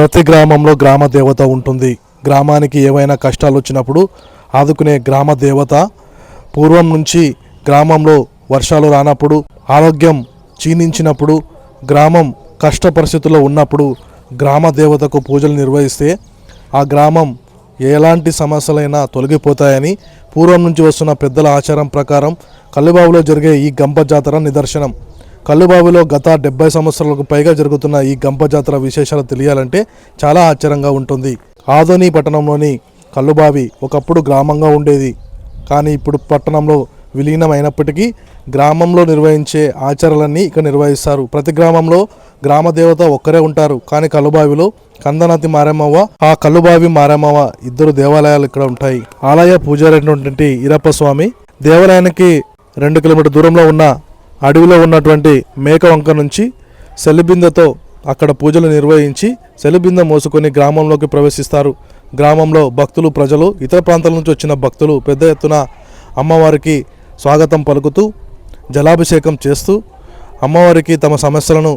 ప్రతి గ్రామంలో గ్రామ దేవత ఉంటుంది. గ్రామానికి ఏవైనా కష్టాలు వచ్చినప్పుడు ఆదుకునే గ్రామ దేవత. పూర్వం నుంచి గ్రామంలో వర్షాలు రానప్పుడు, ఆరోగ్యం క్షీణించినప్పుడు, గ్రామం కష్ట పరిస్థితుల్లో ఉన్నప్పుడు గ్రామ దేవతకు పూజలు నిర్వహిస్తే ఆ గ్రామం ఎలాంటి సమస్యలైనా తొలగిపోతాయని పూర్వం నుంచి వస్తున్న పెద్దల ఆచారం ప్రకారం కల్లుబావిలో జరిగే ఈ గంప జాతర నిదర్శనం. కల్లుబావిలో గత 70 సంవత్సరాలకు పైగా జరుగుతున్న ఈ గంప జాతర విశేషాలు తెలియాలంటే చాలా ఆశ్చర్యంగా ఉంటుంది. ఆదోని పట్టణంలోని కల్లుబావి ఒకప్పుడు గ్రామంగా ఉండేది. కానీ ఇప్పుడు పట్టణంలో విలీనమైనప్పటికీ గ్రామంలో నిర్వహించే ఆచారాలన్నీ ఇక్కడ నిర్వహిస్తారు. ప్రతి గ్రామంలో గ్రామ దేవత ఒక్కరే ఉంటారు. కానీ కల్లుబావిలో కందనాతి మారేమవ్వ, ఆ కల్లుబావి మారేమవ్వ ఇద్దరు దేవాలయాలు ఇక్కడ ఉంటాయి. ఆలయ పూజారి అయినటువంటి ఈరప్ప స్వామి దేవాలయానికి 2 కిలోమీటర్ దూరంలో ఉన్న అడవిలో ఉన్నటువంటి మేకవంక నుంచి సెలిబిందతో అక్కడ పూజలు నిర్వహించి సెలిబింద మోసుకొని గ్రామంలోకి ప్రవేశిస్తారు. గ్రామంలో భక్తులు, ప్రజలు, ఇతర ప్రాంతాల నుంచి వచ్చిన భక్తులు పెద్ద ఎత్తున అమ్మవారికి స్వాగతం పలుకుతూ జలాభిషేకం చేస్తూ అమ్మవారికి తమ సమస్యలను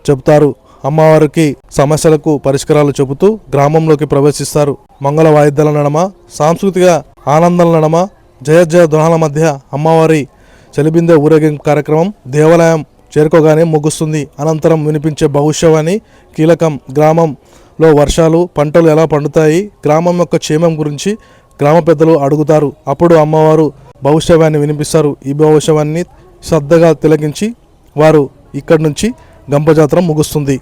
చెబుతారు. అమ్మవారికి సమస్యలకు పరిష్కారాలు చెబుతూ గ్రామంలోకి ప్రవేశిస్తారు. మంగళ వాయిద్యాల నడమ, సాంస్కృతిక ఆనందాల నడమ, జయ జయ ధ్వనాల మధ్య అమ్మవారి చెలిబిందె ఊరేగింపు కార్యక్రమం దేవాలయం చేరుకోగానే ముగుస్తుంది. అనంతరం వినిపించే భవిష్యవాణి కీలకం. గ్రామంలో వర్షాలు, పంటలు ఎలా పండుతాయి, గ్రామం యొక్క క్షేమం గురించి గ్రామ పెద్దలు అడుగుతారు. అప్పుడు అమ్మవారు భవిష్యవాణి వినిపిస్తారు. ఈ భవిష్యవాణిని శ్రద్ధగా తిలకించి వారు ఇక్కడి నుంచి గంప జాతర ముగుస్తుంది.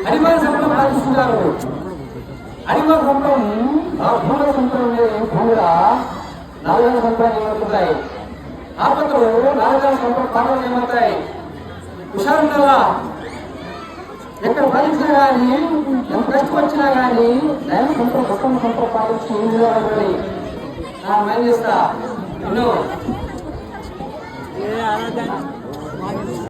హరిమాన సంపద పాటిస్తున్నారు. హరిమాన సంపద ఆ భూమ సంపద భూమిగా 4 సంపదలు ఏమవుతాయి, ఆపదలు 4 సంపద పాటలు ఏమవుతాయి. హుషారుండాలా, ఎక్కడ పాలించినా కానీ, ఎంత కష్టం వచ్చినా కానీ నేను సంపద గొప్ప సంపద పాటించి నిలబడి నా మైండ్ చేస్తా.